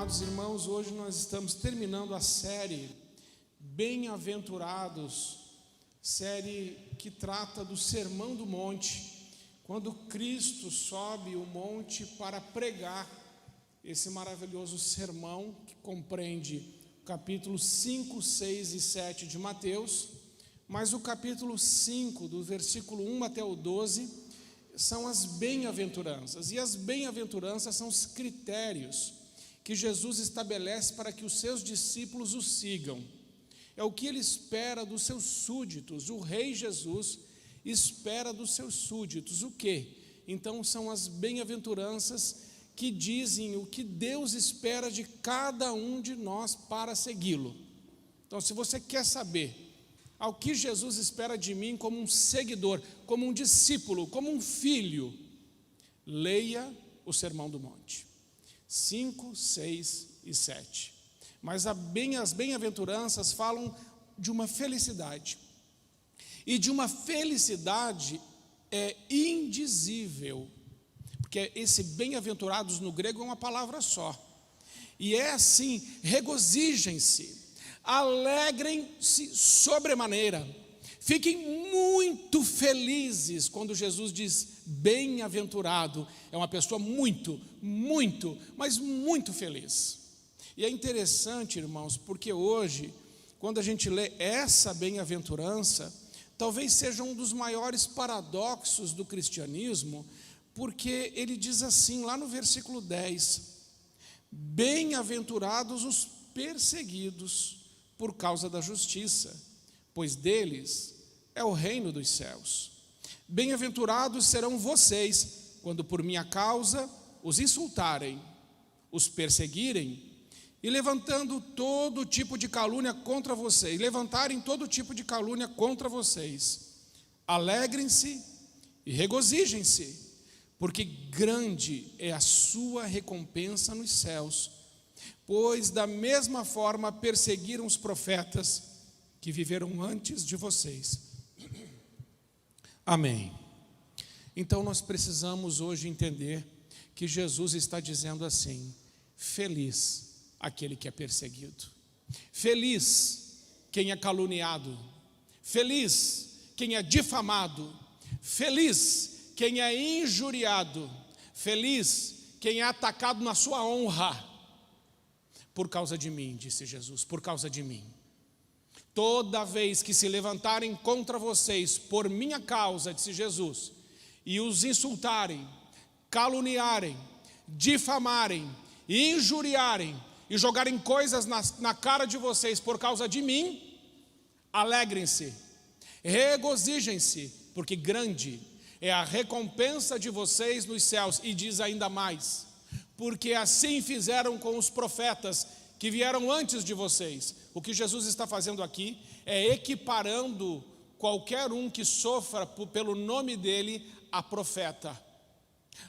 Amados irmãos, hoje nós estamos terminando a série Bem-aventurados, série que trata do Sermão do Monte, quando Cristo sobe o monte para pregar esse maravilhoso sermão que compreende capítulos 5, 6 e 7 de Mateus, mas o capítulo 5, do versículo 1 até o 12, são as bem-aventuranças, e as bem-aventuranças são os critérios que Jesus estabelece para que os seus discípulos o sigam. É o que ele espera dos seus súditos. O rei Jesus espera dos seus súditos o quê? Então são as bem-aventuranças que dizem o que Deus espera de cada um de nós para segui-lo. Então, se você quer saber ao que Jesus espera de mim como um seguidor, como um discípulo, como um filho, leia o Sermão do Monte 5, 6 e 7. Mas as bem-aventuranças falam de uma felicidade, e de uma felicidade indizível, porque esse bem-aventurados no grego é uma palavra só, e é assim: regozijem-se, alegrem-se sobremaneira, fiquem muito felizes. Quando Jesus diz bem-aventurado, é uma pessoa muito, mas muito feliz. E é interessante, irmãos, porque hoje, quando a gente lê essa bem-aventurança, talvez seja um dos maiores paradoxos do cristianismo, porque ele diz assim, lá no versículo 10, bem-aventurados os perseguidos por causa da justiça, pois deles é o reino dos céus. Bem-aventurados serão vocês, quando por minha causa os insultarem, os perseguirem, e levantando todo tipo de calúnia contra vocês, levantarem todo tipo de calúnia contra vocês. Alegrem-se e regozijem-se, porque grande é a sua recompensa nos céus, pois da mesma forma perseguiram os profetas que viveram antes de vocês. Amém. Então nós precisamos hoje entender que Jesus está dizendo assim: feliz aquele que é perseguido, feliz quem é caluniado, feliz quem é difamado, feliz quem é injuriado, feliz quem é atacado na sua honra, por causa de mim, disse Jesus, por causa de mim. Toda vez que se levantarem contra vocês por minha causa, disse Jesus, e os insultarem, caluniarem, difamarem, injuriarem e jogarem coisas na cara de vocês por causa de mim, alegrem-se, regozijem-se, porque grande é a recompensa de vocês nos céus. E diz ainda mais: porque assim fizeram com os profetas que vieram antes de vocês. O que Jesus está fazendo aqui é equiparando qualquer um que sofra pelo nome dele a profeta,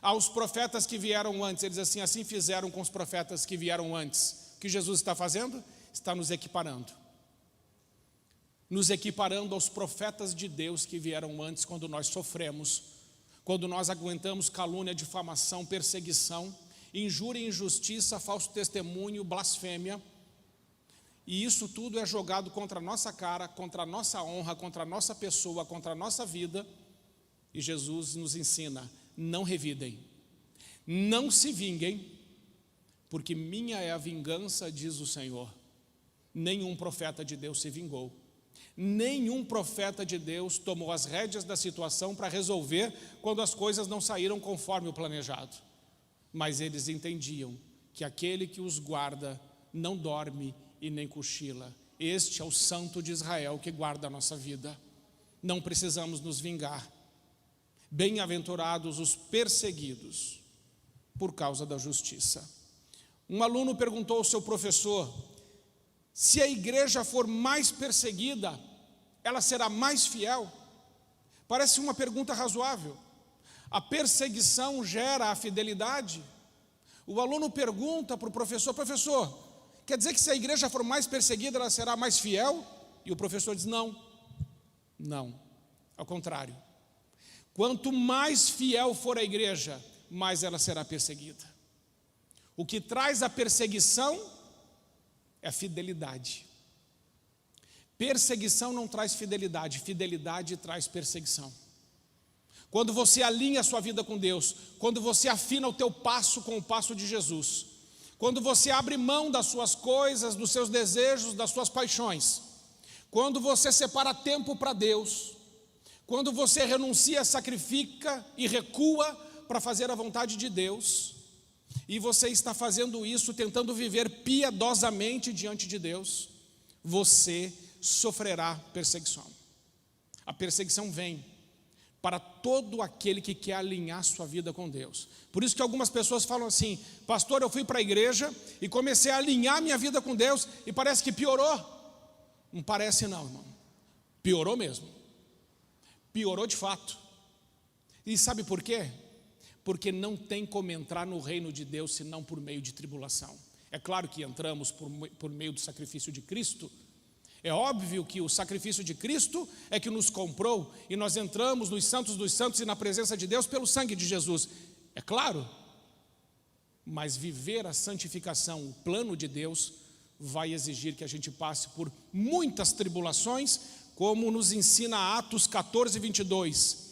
aos profetas que vieram antes. Ele diz assim fizeram com os profetas que vieram antes. O que Jesus está fazendo? Está nos equiparando aos profetas de Deus que vieram antes, quando nós sofremos, quando nós aguentamos calúnia, difamação, perseguição, injúria, injustiça, falso testemunho, blasfêmia, e isso tudo é jogado contra a nossa cara, contra a nossa honra, contra a nossa pessoa, contra a nossa vida. E Jesus nos ensina: não revidem, não se vinguem, porque minha é a vingança, diz o Senhor. Nenhum profeta de Deus se vingou, nenhum profeta de Deus tomou as rédeas da situação para resolver quando as coisas não saíram conforme o planejado. Mas eles entendiam que aquele que os guarda não dorme e nem cochila. Este é o Santo de Israel que guarda a nossa vida. Não precisamos nos vingar. Bem-aventurados os perseguidos por causa da justiça. Um aluno perguntou ao seu professor: se a igreja for mais perseguida, ela será mais fiel? Parece uma pergunta razoável. A perseguição gera a fidelidade? O aluno pergunta para o professor: professor, quer dizer que se a igreja for mais perseguida, ela será mais fiel? E o professor diz: não, ao contrário. Quanto mais fiel for a igreja, mais ela será perseguida. O que traz a perseguição é a fidelidade. Perseguição não traz fidelidade, fidelidade traz perseguição. Quando você alinha a sua vida com Deus, quando você afina o teu passo com o passo de Jesus, quando você abre mão das suas coisas, dos seus desejos, das suas paixões, quando você separa tempo para Deus, quando você renuncia, sacrifica e recua para fazer a vontade de Deus, e você está fazendo isso tentando viver piedosamente diante de Deus, você sofrerá perseguição. A perseguição vem para todo aquele que quer alinhar sua vida com Deus. Por isso que algumas pessoas falam assim: pastor, eu fui para a igreja e comecei a alinhar minha vida com Deus e parece que piorou. Não parece não, irmão. Piorou mesmo. Piorou de fato. E sabe por quê? Porque não tem como entrar no reino de Deus senão por meio de tribulação. É claro que entramos por meio do sacrifício de Cristo. É óbvio que o sacrifício de Cristo é que nos comprou e nós entramos nos santos dos santos e na presença de Deus pelo sangue de Jesus. É claro, mas viver a santificação, o plano de Deus, vai exigir que a gente passe por muitas tribulações, como nos ensina Atos 14, 22.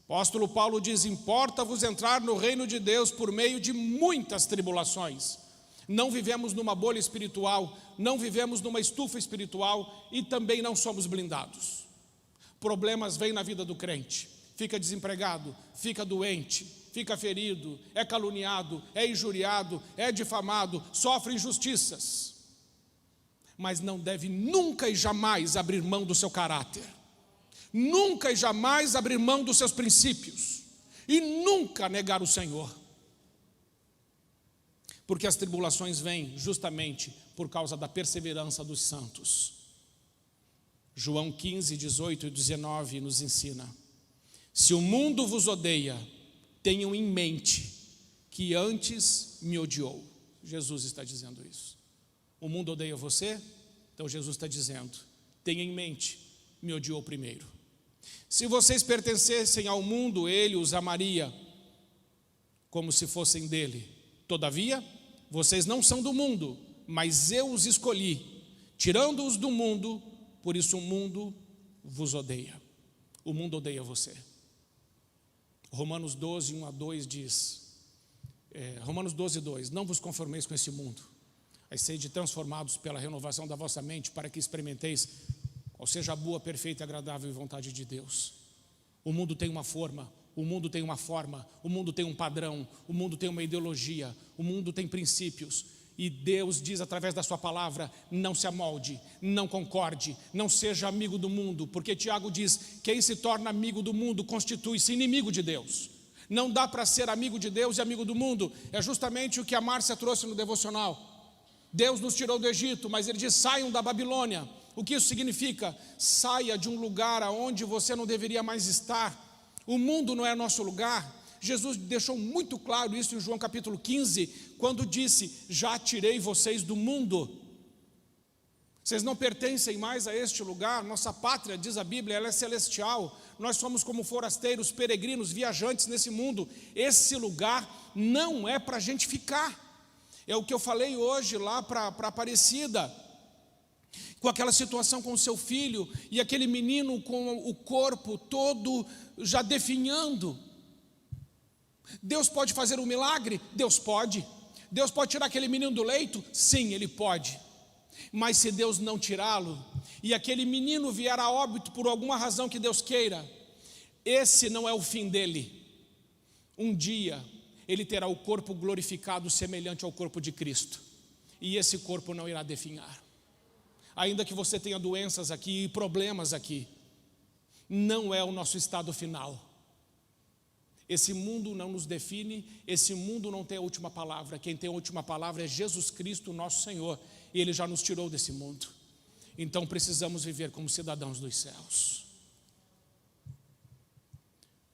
O apóstolo Paulo diz: importa-vos entrar no reino de Deus por meio de muitas tribulações. Não vivemos numa bolha espiritual, não vivemos numa estufa espiritual e também não somos blindados. Problemas vêm na vida do crente, fica desempregado, fica doente, fica ferido, é caluniado, é injuriado, é difamado, sofre injustiças. Mas não deve nunca e jamais abrir mão do seu caráter, nunca e jamais abrir mão dos seus princípios e nunca negar o Senhor. Porque as tribulações vêm justamente por causa da perseverança dos santos. João 15, 18 e 19 nos ensina: se o mundo vos odeia, tenham em mente que antes me odiou. Jesus está dizendo isso. O mundo odeia você? Então Jesus está dizendo: tenha em mente, me odiou primeiro. Se vocês pertencessem ao mundo, ele os amaria como se fossem dele. Todavia, vocês não são do mundo, mas eu os escolhi, tirando-os do mundo, por isso o mundo vos odeia. O mundo odeia você. Romanos 12, 1 a 2 diz, Romanos 12, 2, não vos conformeis com esse mundo, mas sede transformados pela renovação da vossa mente, para que experimenteis qual seja a boa, perfeita e agradável vontade de Deus. O mundo tem uma forma, o mundo tem uma forma, o mundo tem um padrão, o mundo tem uma ideologia, o mundo tem princípios. E Deus diz através da sua palavra: não se amolde, não concorde, não seja amigo do mundo. Porque Tiago diz: quem se torna amigo do mundo constitui-se inimigo de Deus. Não dá para ser amigo de Deus e amigo do mundo. É justamente o que a Márcia trouxe no devocional. Deus nos tirou do Egito, mas ele diz: saiam da Babilônia. O que isso significa? Saia de um lugar aonde você não deveria mais estar. O mundo não é nosso lugar. Jesus deixou muito claro isso em João capítulo 15, quando disse: já tirei vocês do mundo. Vocês não pertencem mais a este lugar. Nossa pátria, diz a Bíblia, ela é celestial. Nós somos como forasteiros, peregrinos, viajantes nesse mundo. Esse lugar não é para a gente ficar. É o que eu falei hoje lá para Aparecida, com aquela situação com o seu filho, e aquele menino com o corpo todo já definhando. Deus pode fazer um milagre? Deus pode. Deus pode tirar aquele menino do leito? Sim, Ele pode. Mas se Deus não tirá-lo, e aquele menino vier a óbito por alguma razão que Deus queira, esse não é o fim dele. Um dia ele terá o corpo glorificado semelhante ao corpo de Cristo, e esse corpo não irá definhar. Ainda que você tenha doenças aqui e problemas aqui, não é o nosso estado final. Esse mundo não nos define, esse mundo não tem a última palavra. Quem tem a última palavra é Jesus Cristo, nosso Senhor, e Ele já nos tirou desse mundo. Então precisamos viver como cidadãos dos céus.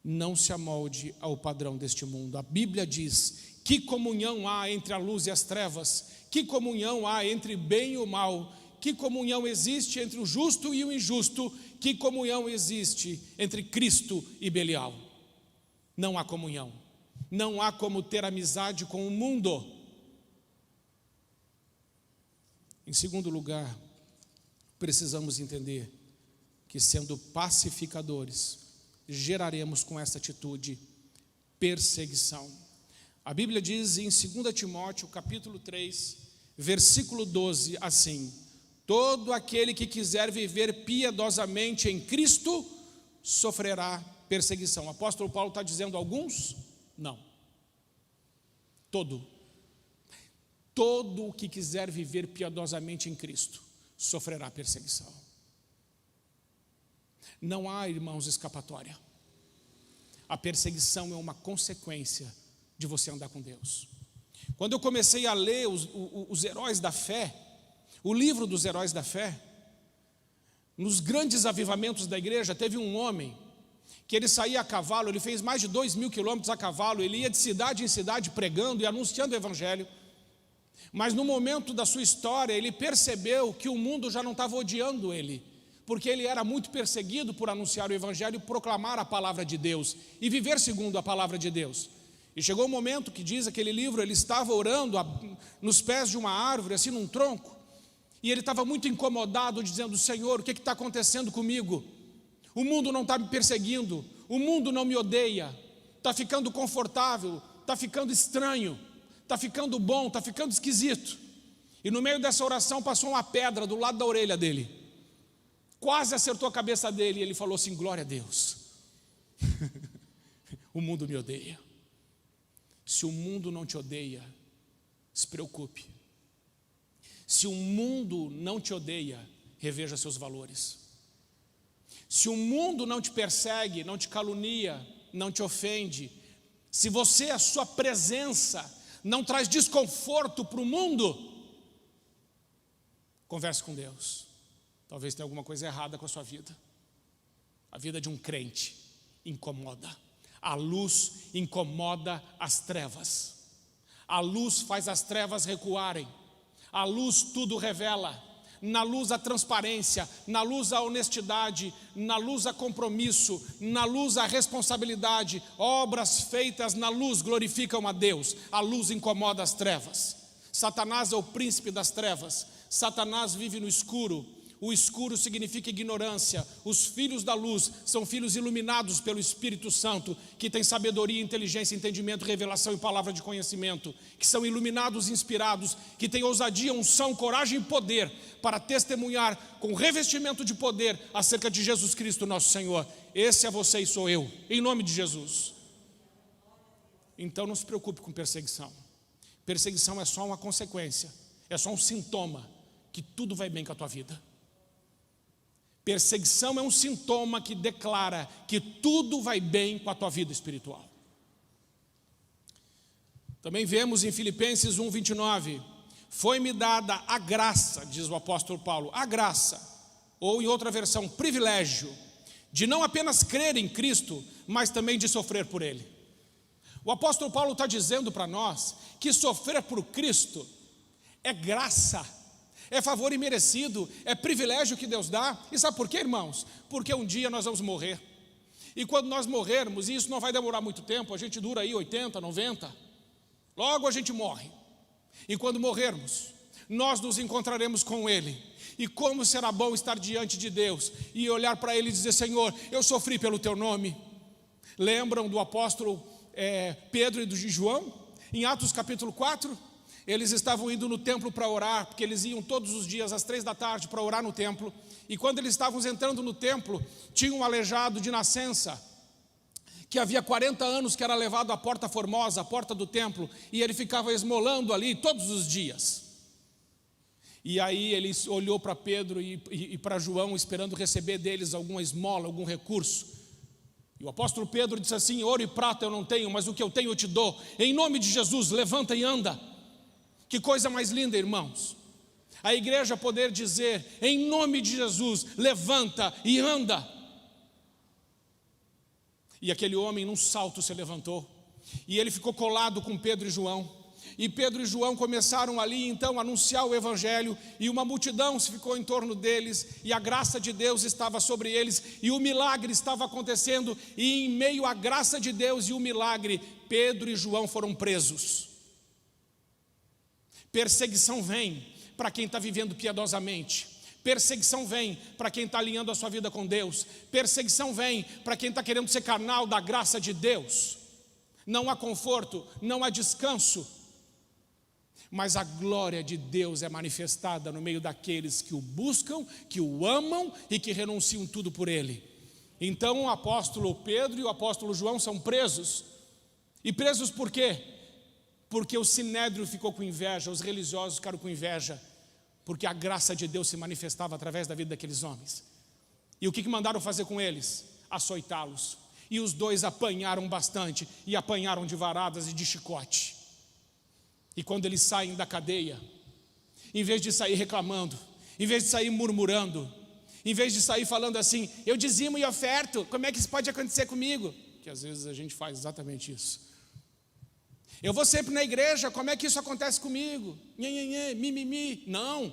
Não se amolde ao padrão deste mundo. A Bíblia diz: que comunhão há entre a luz e as trevas? Que comunhão há entre bem e o mal? Que comunhão existe entre o justo e o injusto? Que comunhão existe entre Cristo e Belial? Não há comunhão. Não há como ter amizade com o mundo. Em segundo lugar, precisamos entender que, sendo pacificadores, geraremos com essa atitude perseguição. A Bíblia diz em 2 Timóteo, capítulo 3, versículo 12, assim: todo aquele que quiser viver piedosamente em Cristo sofrerá perseguição. O apóstolo Paulo está dizendo alguns? Não. Todo o que quiser viver piedosamente em Cristo sofrerá perseguição. Não há, irmãos, escapatória. A perseguição é uma consequência de você andar com Deus. Quando eu comecei a ler os heróis da fé, o livro dos heróis da fé, nos grandes avivamentos da igreja, teve um homem que ele saía a cavalo, ele fez mais de 2.000 quilômetros a cavalo, ele ia de cidade em cidade pregando e anunciando o evangelho. Mas no momento da sua história, ele percebeu que o mundo já não estava odiando ele, porque ele era muito perseguido por anunciar o evangelho e proclamar a palavra de Deus e viver segundo a palavra de Deus. E chegou um momento que diz aquele livro, ele estava orando nos pés de uma árvore, assim num tronco, e ele estava muito incomodado, dizendo: Senhor, o que está acontecendo comigo? O mundo não está me perseguindo, o mundo não me odeia, está ficando confortável, está ficando estranho, está ficando bom, está ficando esquisito. E no meio dessa oração passou uma pedra do lado da orelha dele, quase acertou a cabeça dele, e ele falou assim: glória a Deus. O mundo me odeia. Se o mundo não te odeia, se preocupe. Se o mundo não te odeia, reveja seus valores. Se o mundo não te persegue, não te calunia, não te ofende, se a sua presença não traz desconforto para o mundo, converse com Deus. Talvez tenha alguma coisa errada com a sua vida. A vida de um crente incomoda. A luz incomoda as trevas. A luz faz as trevas recuarem. A luz tudo revela. Na luz a transparência, na luz a honestidade, na luz a compromisso, na luz a responsabilidade. Obras feitas na luz glorificam a Deus. A luz incomoda as trevas. Satanás é o príncipe das trevas. Satanás vive no escuro. O escuro significa ignorância. Os filhos da luz são filhos iluminados pelo Espírito Santo, que tem sabedoria, inteligência, entendimento, revelação e palavra de conhecimento, que são iluminados e inspirados, que têm ousadia, unção, coragem e poder para testemunhar com revestimento de poder acerca de Jesus Cristo, nosso Senhor. Esse é você e sou eu, em nome de Jesus. Então não se preocupe com perseguição. Perseguição é só uma consequência, é só um sintoma que tudo vai bem com a tua vida. Perseguição é um sintoma que declara que tudo vai bem com a tua vida espiritual. Também vemos em Filipenses 1:29, foi-me dada a graça, diz o apóstolo Paulo, a graça, ou em outra versão, privilégio, de não apenas crer em Cristo, mas também de sofrer por Ele. O apóstolo Paulo está dizendo para nós que sofrer por Cristo é graça, é favor imerecido, é privilégio que Deus dá. E sabe por quê, irmãos? Porque um dia nós vamos morrer. E quando nós morrermos, e isso não vai demorar muito tempo, a gente dura aí 80, 90, logo a gente morre. E quando morrermos, nós nos encontraremos com Ele. E como será bom estar diante de Deus e olhar para Ele e dizer: Senhor, eu sofri pelo Teu nome. Lembram do apóstolo Pedro e do João? Em Atos capítulo 4, eles estavam indo no templo para orar, porque eles iam todos os dias às 3 da tarde para orar no templo. E quando eles estavam entrando no templo, tinha um aleijado de nascença, que havia 40 anos que era levado à porta formosa, à porta do templo, e ele ficava esmolando ali todos os dias. E aí ele olhou para Pedro e para João, esperando receber deles alguma esmola, algum recurso. E o apóstolo Pedro disse assim: ouro e prata eu não tenho, mas o que eu tenho eu te dou. Em nome de Jesus, levanta e anda. Que coisa mais linda, irmãos. A igreja poder dizer: em nome de Jesus, levanta e anda. E aquele homem num salto se levantou, e ele ficou colado com Pedro e João. E Pedro e João começaram ali então a anunciar o evangelho, e uma multidão se ficou em torno deles, e a graça de Deus estava sobre eles, e o milagre estava acontecendo. E em meio à graça de Deus e o milagre, Pedro e João foram presos. Perseguição vem para quem está vivendo piedosamente. Perseguição vem para quem está alinhando a sua vida com Deus. Perseguição vem para quem está querendo ser canal da graça de Deus. Não há conforto, não há descanso, mas a glória de Deus é manifestada no meio daqueles que o buscam, que o amam e que renunciam tudo por Ele. Então o apóstolo Pedro e o apóstolo João são presos. E presos por quê? Porque o sinédrio ficou com inveja, os religiosos ficaram com inveja, porque a graça de Deus se manifestava através da vida daqueles homens. E o que mandaram fazer com eles? Açoitá-los. E os dois apanharam bastante, e apanharam de varadas e de chicote. E quando eles saem da cadeia, em vez de sair reclamando, em vez de sair murmurando, em vez de sair falando assim, eu dizimo e oferto, como é que isso pode acontecer comigo? Que às vezes a gente faz exatamente isso. Eu vou sempre na igreja, como é que isso acontece comigo? Mimimi. Não.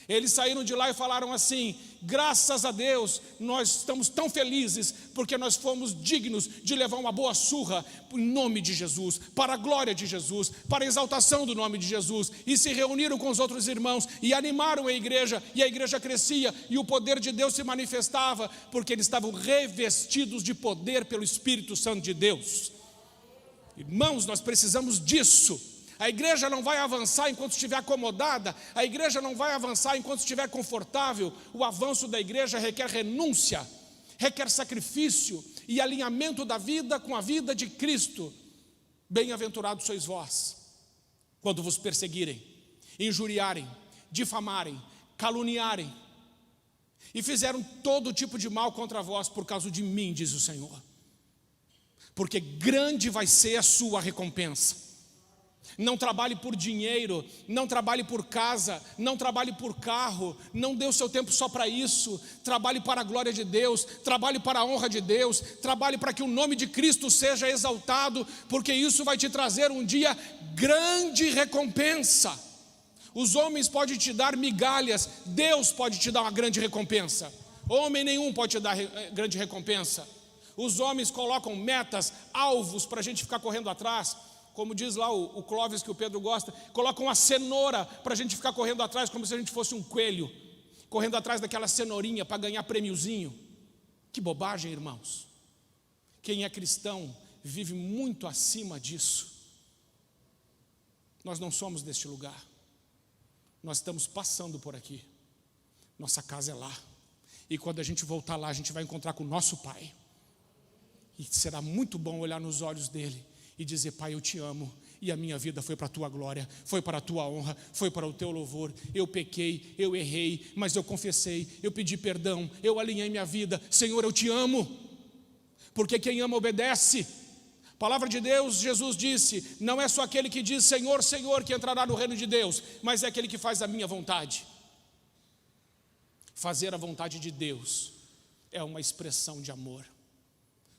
Eles saíram de lá e falaram assim, graças a Deus, nós estamos tão felizes, porque nós fomos dignos de levar uma boa surra em nome de Jesus, para a glória de Jesus, para a exaltação do nome de Jesus, e se reuniram com os outros irmãos, e animaram a igreja crescia, e o poder de Deus se manifestava, porque eles estavam revestidos de poder pelo Espírito Santo de Deus. Irmãos, nós precisamos disso. A igreja não vai avançar enquanto estiver acomodada, a igreja não vai avançar enquanto estiver confortável. O avanço da igreja requer renúncia, requer sacrifício e alinhamento da vida com a vida de Cristo. Bem-aventurados sois vós, quando vos perseguirem, injuriarem, difamarem, caluniarem, e fizeram todo tipo de mal contra vós por causa de mim, diz o Senhor. Porque grande vai ser a sua recompensa. Não trabalhe por dinheiro, não trabalhe por casa, não trabalhe por carro, não dê o seu tempo só para isso. Trabalhe para a glória de Deus, trabalhe para a honra de Deus, trabalhe para que o nome de Cristo seja exaltado, porque isso vai te trazer um dia grande recompensa. Os homens podem te dar migalhas, Deus pode te dar uma grande recompensa. Homem nenhum pode te dar grande recompensa. Os homens colocam metas, alvos para a gente ficar correndo atrás. Como diz lá o Clóvis, que o Pedro gosta, colocam uma cenoura para a gente ficar correndo atrás, como se a gente fosse um coelho, correndo atrás daquela cenourinha para ganhar prêmiozinho. Que bobagem, irmãos. Quem é cristão vive muito acima disso. Nós não somos deste lugar. Nós estamos passando por aqui. Nossa casa é lá. E quando a gente voltar lá, a gente vai encontrar com o nosso Pai. E será muito bom olhar nos olhos dele e dizer, Pai, eu te amo, e a minha vida foi para a tua glória, foi para a tua honra, foi para o teu louvor. Eu pequei, eu errei, mas eu confessei, eu pedi perdão, eu alinhei minha vida. Senhor, eu te amo, porque quem ama obedece. Palavra de Deus, Jesus disse, não é só aquele que diz Senhor, Senhor, que entrará no reino de Deus, mas é aquele que faz a minha vontade. Fazer a vontade de Deus é uma expressão de amor.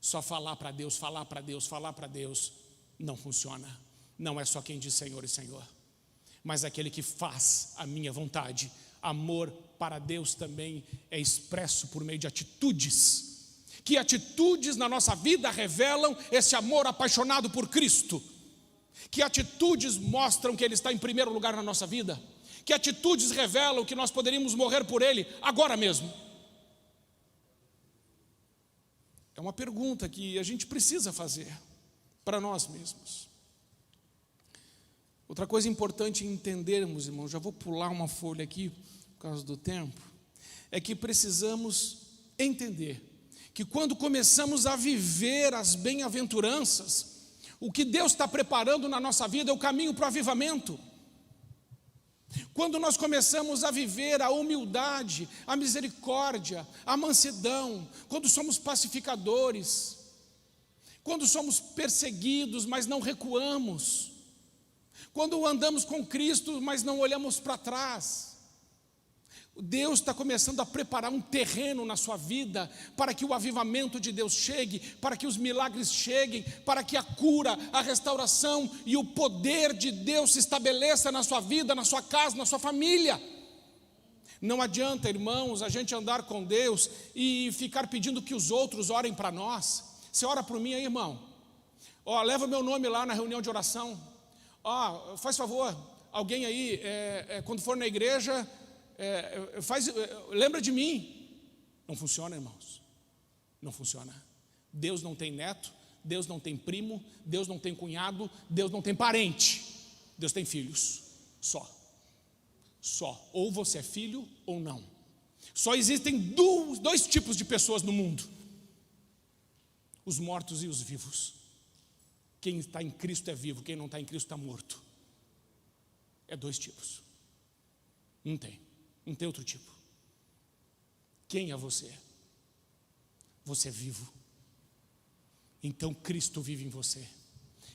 Só falar para Deus, falar para Deus, falar para Deus não funciona. Não é só quem diz Senhor e Senhor, mas aquele que faz a minha vontade. Amor para Deus também é expresso por meio de atitudes. Que atitudes na nossa vida revelam esse amor apaixonado por Cristo? Que atitudes mostram que Ele está em primeiro lugar na nossa vida? Que atitudes revelam que nós poderíamos morrer por Ele agora mesmo? É uma pergunta que a gente precisa fazer para nós mesmos. Outra coisa importante entendermos, irmãos, já vou pular uma folha aqui por causa do tempo, é que precisamos entender que quando começamos a viver as bem-aventuranças, o que Deus está preparando na nossa vida é o caminho para o avivamento. Quando nós começamos a viver a humildade, a misericórdia, a mansidão, quando somos pacificadores, quando somos perseguidos, mas não recuamos, quando andamos com Cristo, mas não olhamos para trás, Deus está começando a preparar um terreno na sua vida, para que o avivamento de Deus chegue, para que os milagres cheguem, para que a cura, a restauração e o poder de Deus se estabeleça na sua vida, na sua casa, na sua família. Não adianta, irmãos, a gente andar com Deus e ficar pedindo que os outros orem para nós. Você ora por mim aí, irmão? Leva meu nome lá na reunião de oração. Faz favor, alguém aí, quando for na igreja, lembra de mim. Não funciona, irmãos. Não funciona. Deus não tem neto, Deus não tem primo, Deus não tem cunhado, Deus não tem parente. Deus tem filhos, só. Ou você é filho ou não. Só existem dois tipos de pessoas no mundo: os mortos e os vivos. Quem está em Cristo é vivo, quem não está em Cristo está morto. É dois tipos. Não tem outro tipo. Quem é você? Você é vivo. Então Cristo vive em você.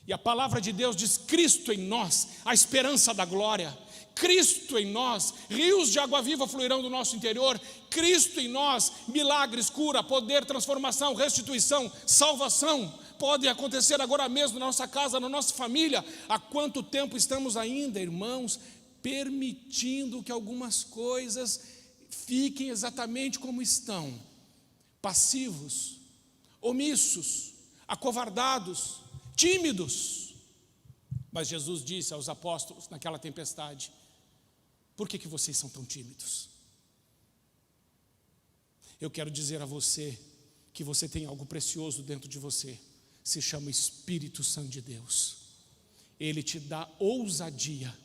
E a palavra de Deus diz: Cristo em nós, a esperança da glória. Cristo em nós, rios de água viva fluirão do nosso interior. Cristo em nós, milagres, cura, poder, transformação, restituição, salvação podem acontecer agora mesmo na nossa casa, na nossa família. Há quanto tempo estamos ainda, irmãos, permitindo que algumas coisas fiquem exatamente como estão, passivos, omissos, acovardados, tímidos? Mas Jesus disse aos apóstolos naquela tempestade: por que vocês são tão tímidos? Eu quero dizer a você que você tem algo precioso dentro de você. Se chama Espírito Santo de Deus. Ele te dá ousadia,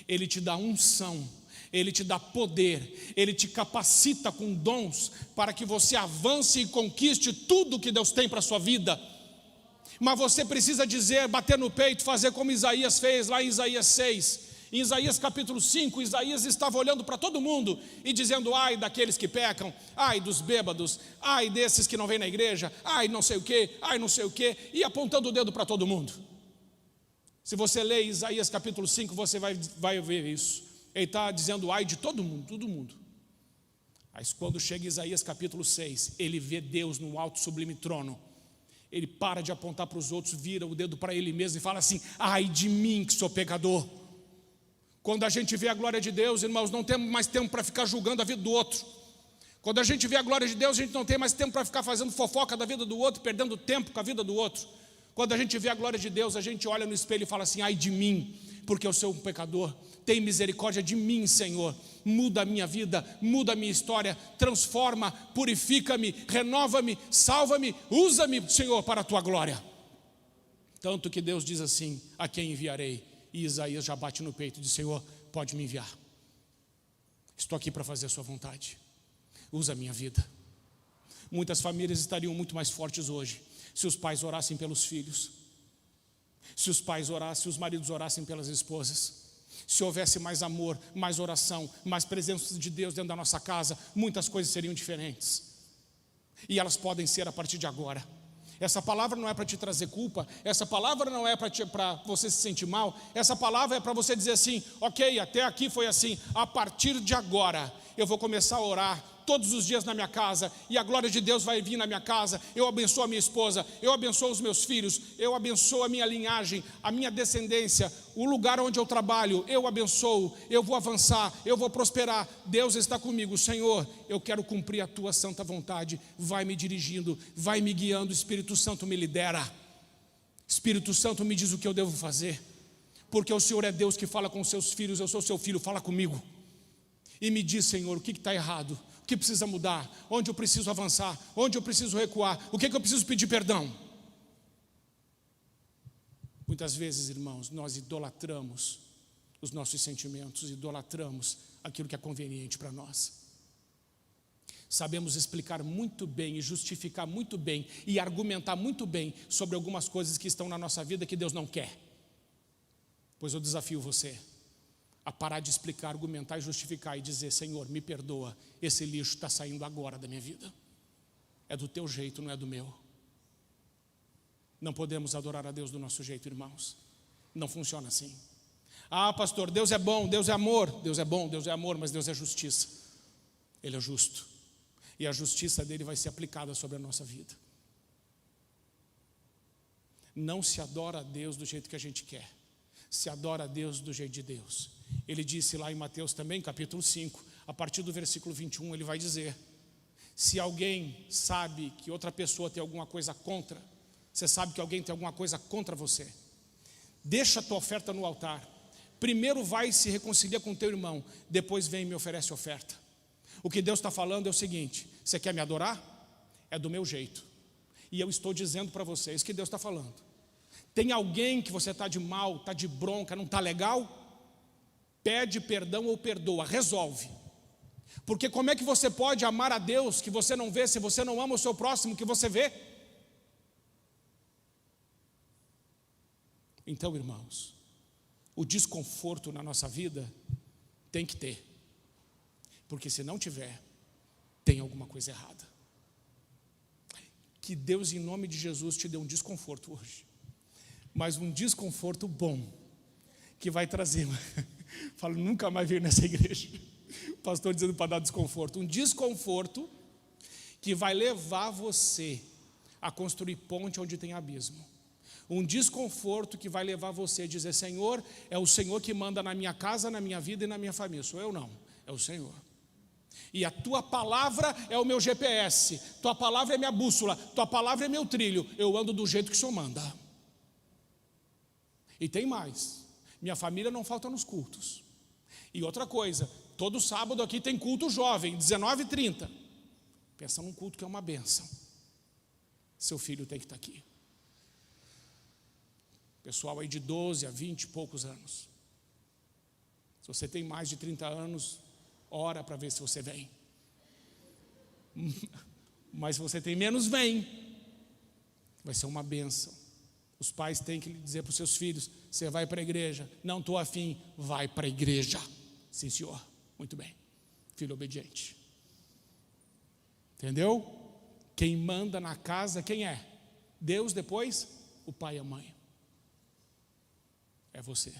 ele te dá unção, ele te dá poder, ele te capacita com dons para que você avance e conquiste tudo que Deus tem para a sua vida. Mas você precisa dizer, bater no peito, fazer como Isaías fez lá em Isaías 6. Em Isaías capítulo 5, Isaías estava olhando para todo mundo e dizendo: ai daqueles que pecam, ai dos bêbados, ai desses que não vêm na igreja, ai não sei o que, e apontando o dedo para todo mundo. Se você ler Isaías capítulo 5, você vai ver isso. Ele está dizendo ai de todo mundo. Mas quando chega Isaías capítulo 6, ele vê Deus no alto sublime trono. Ele para de apontar para os outros, vira o dedo para ele mesmo e fala assim: ai de mim que sou pecador. Quando a gente vê a glória de Deus, irmãos, não temos mais tempo para ficar julgando a vida do outro. Quando a gente vê a glória de Deus, a gente não tem mais tempo para ficar fazendo fofoca da vida do outro, perdendo tempo com a vida do outro. Quando a gente vê a glória de Deus, a gente olha no espelho e fala assim: ai de mim, porque eu sou um pecador. Tem misericórdia de mim, Senhor. Muda a minha vida, muda a minha história, transforma, purifica-me, renova-me, salva-me, usa-me, Senhor, para a tua glória. Tanto que Deus diz assim: a quem enviarei? E Isaías já bate no peito e diz: Senhor, pode me enviar. Estou aqui para fazer a sua vontade. Usa a minha vida. Muitas famílias estariam muito mais fortes hoje se os pais orassem pelos filhos, se os pais orassem, se os maridos orassem pelas esposas, se houvesse mais amor, mais oração, mais presença de Deus dentro da nossa casa, muitas coisas seriam diferentes. E elas podem ser a partir de agora. Essa palavra não é para te trazer culpa, essa palavra não é para você se sentir mal, essa palavra é para você dizer assim: ok, até aqui foi assim, a partir de agora eu vou começar a orar todos os dias na minha casa, e a glória de Deus vai vir na minha casa. Eu abençoo a minha esposa, eu abençoo os meus filhos, eu abençoo a minha linhagem, a minha descendência, o lugar onde eu trabalho, eu abençoo, eu vou avançar, eu vou prosperar. Deus está comigo. Senhor, eu quero cumprir a tua santa vontade. Vai me dirigindo, vai me guiando. Espírito Santo me lidera, Espírito Santo me diz o que eu devo fazer, porque o Senhor é Deus que fala com os seus filhos. Eu sou seu filho, fala comigo e me diz, Senhor, o que está errado, o que precisa mudar, onde eu preciso avançar, onde eu preciso recuar, o que eu preciso pedir perdão. Muitas vezes, irmãos, nós idolatramos os nossos sentimentos, idolatramos aquilo que é conveniente para nós. Sabemos explicar muito bem e justificar muito bem e argumentar muito bem sobre algumas coisas que estão na nossa vida que Deus não quer. Pois eu desafio você a parar de explicar, argumentar e justificar e dizer: Senhor, me perdoa, esse lixo está saindo agora da minha vida. É do teu jeito, não é do meu. Não podemos adorar a Deus do nosso jeito, irmãos. Não funciona assim. Ah, pastor, Deus é bom, Deus é amor. Deus é bom, Deus é amor, mas Deus é justiça. Ele é justo. E a justiça dele vai ser aplicada sobre a nossa vida. Não se adora a Deus do jeito que a gente quer. Se adora a Deus do jeito de Deus. Ele disse lá em Mateus também, capítulo 5, a partir do versículo 21, ele vai dizer: se alguém sabe que outra pessoa tem alguma coisa contra, você sabe que alguém tem alguma coisa contra você, deixa a tua oferta no altar, Primeiro vai e se reconcilia com teu irmão, depois vem e me oferece oferta. O que Deus está falando é o seguinte: você quer me adorar? É do meu jeito. E eu estou dizendo para vocês que Deus está falando. Tem alguém que você está de mal, está de bronca, não está legal? Pede perdão ou perdoa, resolve. Porque como é que você pode amar a Deus que você não vê, se você não ama o seu próximo que você vê? Então, irmãos, o desconforto na nossa vida tem que ter. Porque se não tiver, tem alguma coisa errada. Que Deus, em nome de Jesus, te dê um desconforto hoje. Mas um desconforto bom, que vai trazer. Falo, nunca mais vir nessa igreja. O pastor dizendo para dar desconforto. Um desconforto que vai levar você a construir ponte onde tem abismo. Um desconforto que vai levar você a dizer: Senhor, é o Senhor que manda na minha casa, na minha vida e na minha família. Sou eu não, é o Senhor. E a tua palavra é o meu GPS, tua palavra é minha bússola, tua palavra é meu trilho. Eu ando do jeito que o Senhor manda. E tem mais, minha família não falta nos cultos. E outra coisa, todo sábado aqui tem culto jovem, 19h30. Pensa num culto que é uma bênção. Seu filho tem que estar aqui. Pessoal aí de 12 a 20 e poucos anos. Se você tem mais de 30 anos, ora para ver se você vem. Mas se você tem menos, vem. Vai ser uma bênção. Os pais têm que dizer para os seus filhos: você vai para a igreja? Não estou afim, vai para a igreja. Sim, senhor. Muito bem. Filho obediente. Entendeu? Quem manda na casa, quem é? Deus, depois o pai e a mãe. É você.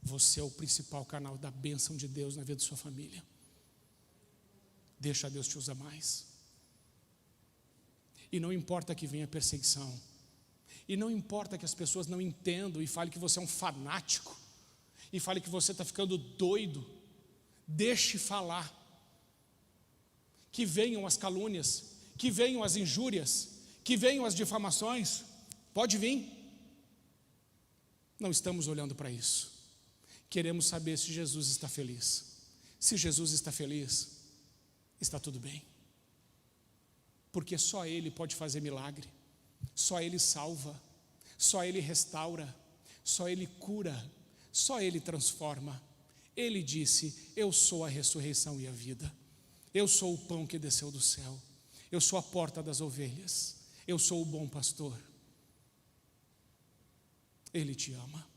Você é o principal canal da bênção de Deus na vida da sua família. Deixa Deus te usar mais. E não importa que venha perseguição. E não importa que as pessoas não entendam e falem que você é um fanático. E falem que você está ficando doido. Deixe falar. Que venham as calúnias, que venham as injúrias, que venham as difamações. Pode vir. Não estamos olhando para isso. Queremos saber se Jesus está feliz. Se Jesus está feliz, está tudo bem. Porque só Ele pode fazer milagre. Só Ele salva. Só Ele restaura. Só Ele cura. Só Ele transforma. Ele disse: eu sou a ressurreição e a vida. Eu sou o pão que desceu do céu. Eu sou a porta das ovelhas. Eu sou o bom pastor. Ele te ama.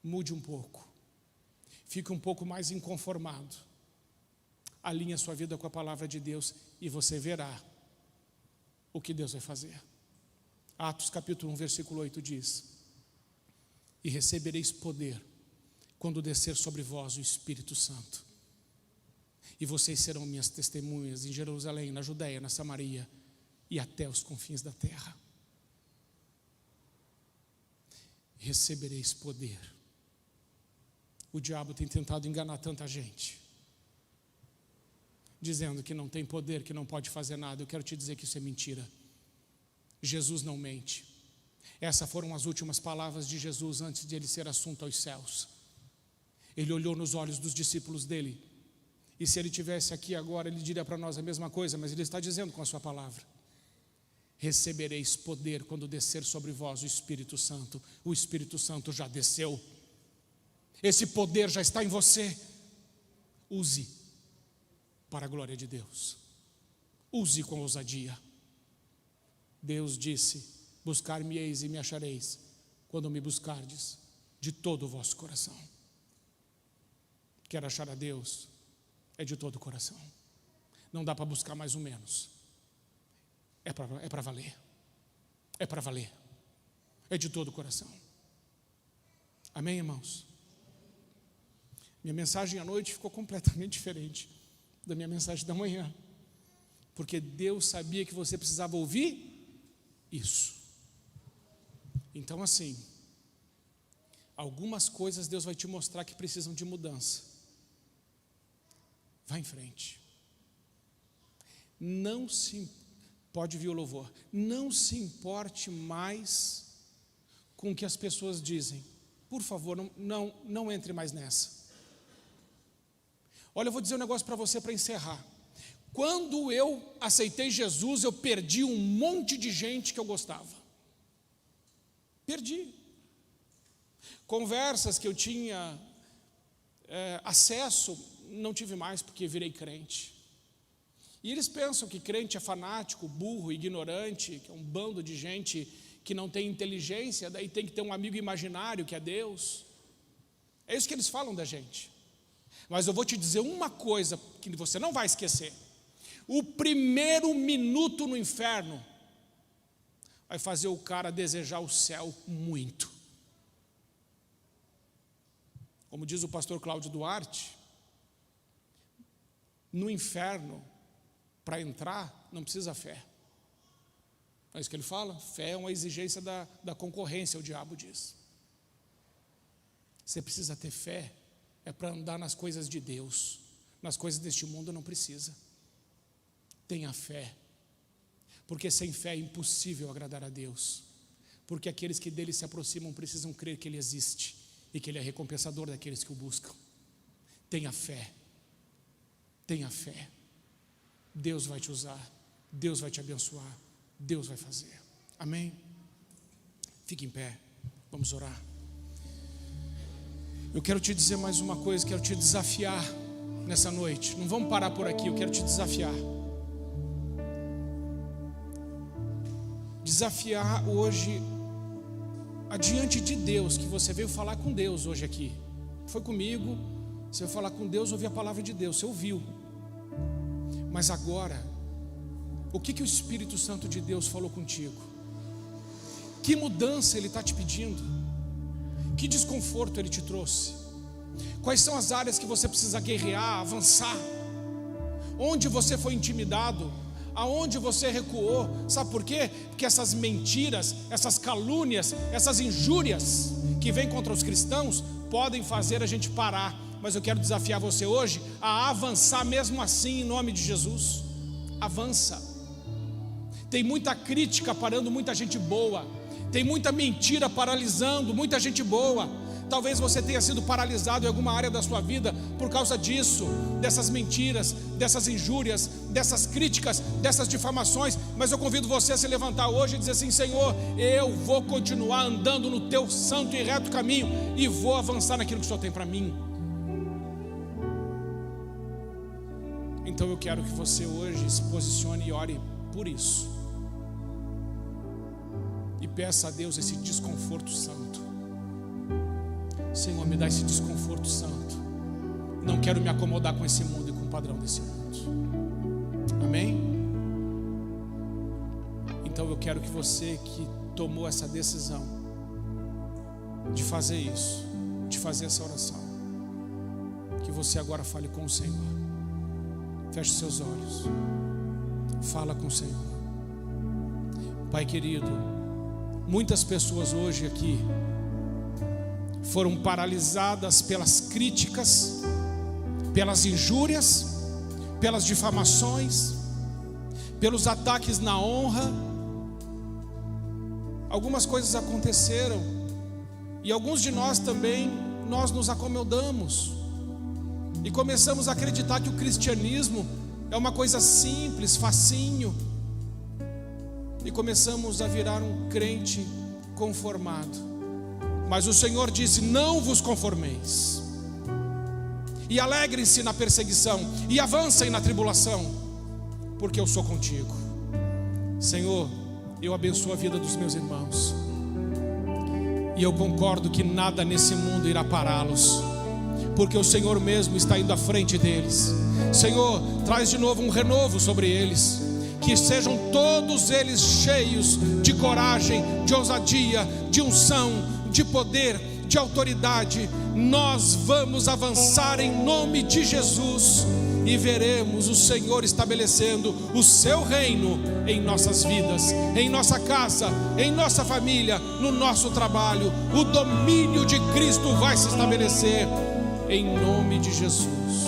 Mude um pouco. Fique um pouco mais inconformado. Alinhe a sua vida com a palavra de Deus e você verá o que Deus vai fazer. Atos capítulo 1, versículo 8 diz: e recebereis poder quando descer sobre vós o Espírito Santo. E vocês serão minhas testemunhas em Jerusalém, na Judéia, na Samaria e até os confins da terra. Recebereis poder. O diabo tem tentado enganar tanta gente, dizendo que não tem poder, que não pode fazer nada. Eu quero te dizer que isso é mentira. Jesus não mente. Essas foram as últimas palavras de Jesus antes de ele ser assunto aos céus. Ele olhou nos olhos dos discípulos dele, e se ele estivesse aqui agora, ele diria para nós a mesma coisa, mas ele está dizendo com a sua palavra: recebereis poder quando descer sobre vós o Espírito Santo. O Espírito Santo já desceu. Esse poder já está em você. Use para a glória de Deus. Use com ousadia. Deus disse: buscar-me-eis e me achareis, quando me buscardes de todo o vosso coração. Quer achar a Deus? É de todo o coração. Não dá para buscar mais ou menos. É para valer. É para valer. É de todo o coração. Amém, irmãos? Minha mensagem à noite ficou completamente diferente da minha mensagem da manhã, porque Deus sabia que você precisava ouvir isso. Então, assim, algumas coisas Deus vai te mostrar que precisam de mudança. Vá em frente. Pode vir o louvor. Não se importe mais com o que as pessoas dizem. Por favor, não entre mais nessa. Olha, eu vou dizer um negócio para você para encerrar. Quando eu aceitei Jesus, eu perdi um monte de gente que eu gostava. Perdi. Conversas que eu tinha acesso, não tive mais porque virei crente. E eles pensam que crente é fanático, burro, ignorante, que é um bando de gente que não tem inteligência, daí tem que ter um amigo imaginário que é Deus. É isso que eles falam da gente. Mas eu vou te dizer uma coisa que você não vai esquecer. O primeiro minuto no inferno vai fazer o cara desejar o céu muito. Como diz o pastor Cláudio Duarte, no inferno, para entrar, não precisa fé. É isso que ele fala? Fé é uma exigência da concorrência, o diabo diz. Você precisa ter fé, é para andar nas coisas de Deus. Nas coisas deste mundo não precisa. Tenha fé, porque sem fé é impossível agradar a Deus. Porque aqueles que dele se aproximam precisam crer que ele existe e que ele é recompensador daqueles que o buscam. Tenha fé, tenha fé. Deus vai te usar, Deus vai te abençoar, Deus vai fazer. Amém? Fique em pé, vamos orar. Eu quero te dizer mais uma coisa, quero te desafiar nessa noite. Não vamos parar por aqui, eu quero te desafiar. Desafiar hoje, adiante de Deus, que você veio falar com Deus hoje aqui. Foi comigo, você veio falar com Deus, ouviu a palavra de Deus, você ouviu. Mas agora, o que o Espírito Santo de Deus falou contigo? Que mudança Ele está te pedindo? Que desconforto Ele te trouxe? Quais são as áreas que você precisa guerrear, avançar? Onde você foi intimidado? Aonde você recuou? Sabe por quê? Porque essas mentiras, essas calúnias, essas injúrias que vêm contra os cristãos podem fazer a gente parar. Mas eu quero desafiar você hoje a avançar mesmo assim, em nome de Jesus. Avança. Tem muita crítica parando muita gente boa. Tem muita mentira paralisando muita gente boa. Talvez você tenha sido paralisado em alguma área da sua vida por causa disso, dessas mentiras, dessas injúrias, dessas críticas, dessas difamações. Mas eu convido você a se levantar hoje e dizer assim: Senhor, eu vou continuar andando no teu santo e reto caminho e vou avançar naquilo que o Senhor tem para mim. Então eu quero que você hoje se posicione e ore por isso. E peça a Deus esse desconforto santo. Senhor, me dá esse desconforto santo. Não quero me acomodar com esse mundo e com o padrão desse mundo. Amém? Então eu quero que você que tomou essa decisão de fazer isso, de fazer essa oração, que você agora fale com o Senhor. Feche seus olhos. Fala com o Senhor. Pai querido, muitas pessoas hoje aqui foram paralisadas pelas críticas, pelas injúrias, pelas difamações, pelos ataques na honra. Algumas coisas aconteceram e alguns de nós também, nós nos acomodamos e começamos a acreditar que o cristianismo é uma coisa simples, facinho, e começamos a virar um crente conformado. Mas o Senhor disse: não vos conformeis, e alegrem-se na perseguição, e avancem na tribulação, porque eu sou contigo. Senhor, eu abençoo a vida dos meus irmãos, e eu concordo que nada nesse mundo irá pará-los, porque o Senhor mesmo está indo à frente deles. Senhor, traz de novo um renovo sobre eles, que sejam todos eles cheios de coragem, de ousadia, de unção, de poder, de autoridade. Nós vamos avançar em nome de Jesus e veremos o Senhor estabelecendo o seu reino em nossas vidas, em nossa casa, em nossa família, no nosso trabalho. O domínio de Cristo vai se estabelecer em nome de Jesus.